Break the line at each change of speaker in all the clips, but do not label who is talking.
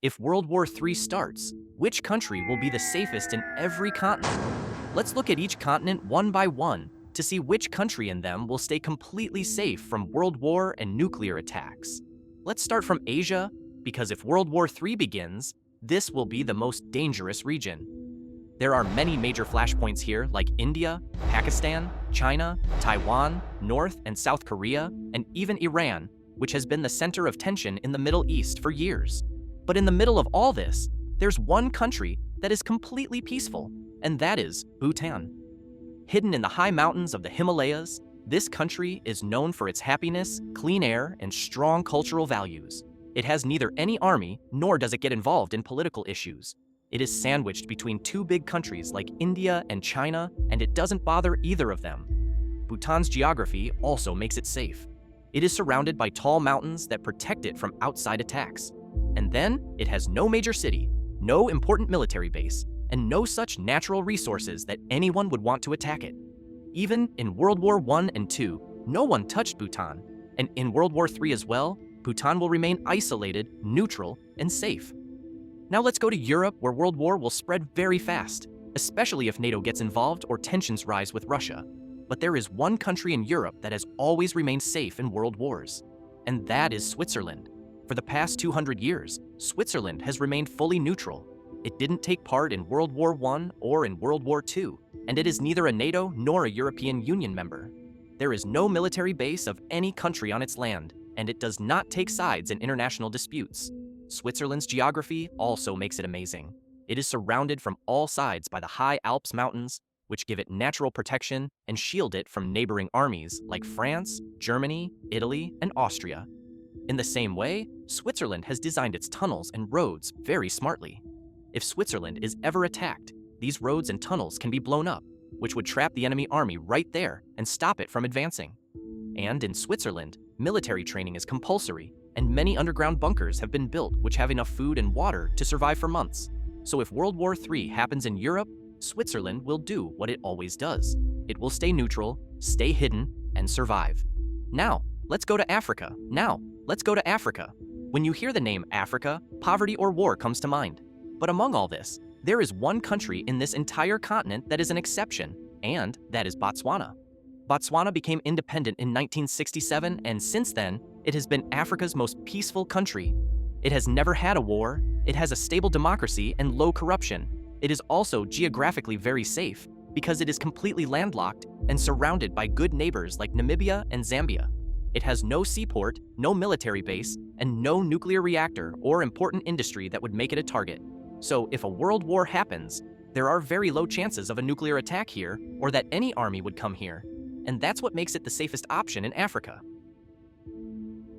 If World War III starts, which country will be the safest in every continent? Let's look at each continent one by one to see which country in them will stay completely safe from World War and nuclear attacks. Let's start from Asia, because if World War III begins, this will be the most dangerous region. There are many major flashpoints here like India, Pakistan, China, Taiwan, North and South Korea, and even Iran, which has been the center of tension in the Middle East for years. But in the middle of all this, there's one country that is completely peaceful, and that is Bhutan. Hidden in the high mountains of the Himalayas, this country is known for its happiness, clean air, and strong cultural values. It has neither any army nor does it get involved in political issues. It is sandwiched between two big countries like India and China, and it doesn't bother either of them. Bhutan's geography also makes it safe. It is surrounded by tall mountains that protect it from outside attacks. And then, it has no major city, no important military base, and no such natural resources that anyone would want to attack it. Even in World War I and II, no one touched Bhutan, and in World War III as well, Bhutan will remain isolated, neutral, and safe. Now let's go to Europe, where World War will spread very fast, especially if NATO gets involved or tensions rise with Russia. But there is one country in Europe that has always remained safe in world wars, and that is Switzerland. For the past 200 years, Switzerland has remained fully neutral. It didn't take part in World War I or in World War II, and it is neither a NATO nor a European Union member. There is no military base of any country on its land, and it does not take sides in international disputes. Switzerland's geography also makes it amazing. It is surrounded from all sides by the high Alps mountains, which give it natural protection and shield it from neighboring armies like France, Germany, Italy, and Austria. In the same way, Switzerland has designed its tunnels and roads very smartly. If Switzerland is ever attacked, these roads and tunnels can be blown up, which would trap the enemy army right there and stop it from advancing. And in Switzerland, military training is compulsory, and many underground bunkers have been built which have enough food and water to survive for months. So if World War III happens in Europe, Switzerland will do what it always does. It will stay neutral, stay hidden, and survive. Now, let's go to Africa. When you hear the name Africa, poverty or war comes to mind. But among all this, there is one country in this entire continent that is an exception, and that is Botswana. Botswana became independent in 1967, and since then, it has been Africa's most peaceful country. It has never had a war, it has a stable democracy and low corruption. It is also geographically very safe, because it is completely landlocked and surrounded by good neighbors like Namibia and Zambia. It has no seaport, no military base, and no nuclear reactor or important industry that would make it a target. So if a world war happens, there are very low chances of a nuclear attack here or that any army would come here. And that's what makes it the safest option in Africa.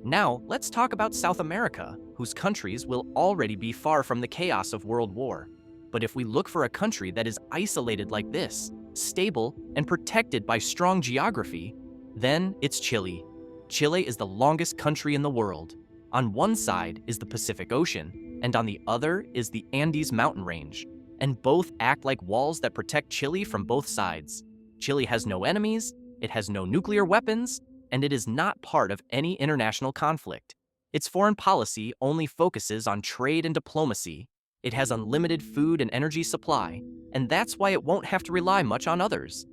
Now, let's talk about South America, whose countries will already be far from the chaos of World War. But if we look for a country that is isolated like this, stable and protected by strong geography, then it's Chile. Chile is the longest country in the world. On one side is the Pacific Ocean, and on the other is the Andes mountain range, and both act like walls that protect Chile from both sides. Chile has no enemies, it has no nuclear weapons, and it is not part of any international conflict. Its foreign policy only focuses on trade and diplomacy. It has unlimited food and energy supply, and that's why it won't have to rely much on others.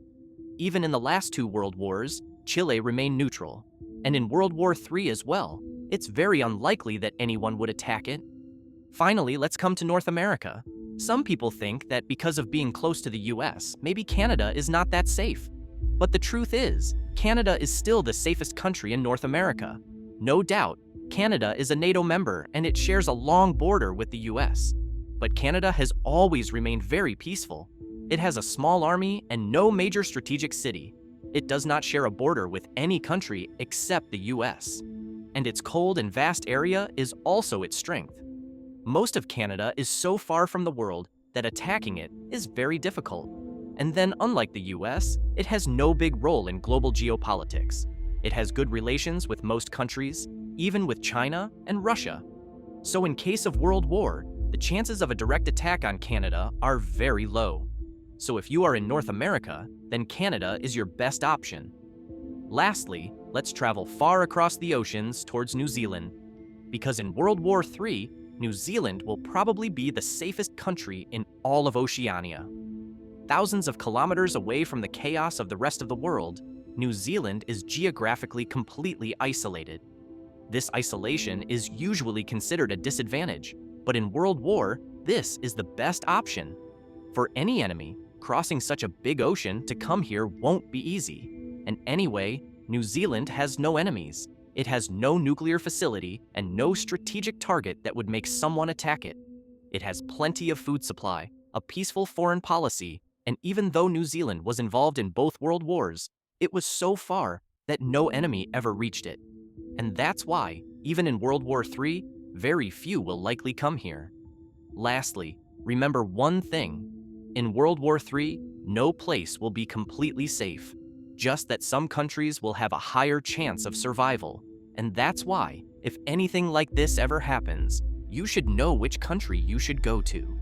Even in the last two world wars, Chile remained neutral. And in World War III as well, it's very unlikely that anyone would attack it. Finally, let's come to North America. Some people think that because of being close to the US, maybe Canada is not that safe. But the truth is, Canada is still the safest country in North America. No doubt, Canada is a NATO member and it shares a long border with the US. But Canada has always remained very peaceful. It has a small army and no major strategic city. It does not share a border with any country except the US. And its cold and vast area is also its strength. Most of Canada is so far from the world that attacking it is very difficult. And then, unlike the US, it has no big role in global geopolitics. It has good relations with most countries, even with China and Russia. So in case of world war, the chances of a direct attack on Canada are very low. So if you are in North America, then Canada is your best option. Lastly, let's travel far across the oceans towards New Zealand. Because in World War III, New Zealand will probably be the safest country in all of Oceania. Thousands of kilometers away from the chaos of the rest of the world, New Zealand is geographically completely isolated. This isolation is usually considered a disadvantage, but in World War, this is the best option. For any enemy, crossing such a big ocean to come here won't be easy. And anyway, New Zealand has no enemies. It has no nuclear facility and no strategic target that would make someone attack it. It has plenty of food supply, a peaceful foreign policy, and even though New Zealand was involved in both world wars, it was so far that no enemy ever reached it. And that's why, even in World War III, very few will likely come here. Lastly, remember one thing. In World War III, no place will be completely safe, just that some countries will have a higher chance of survival. And that's why, if anything like this ever happens, you should know which country you should go to.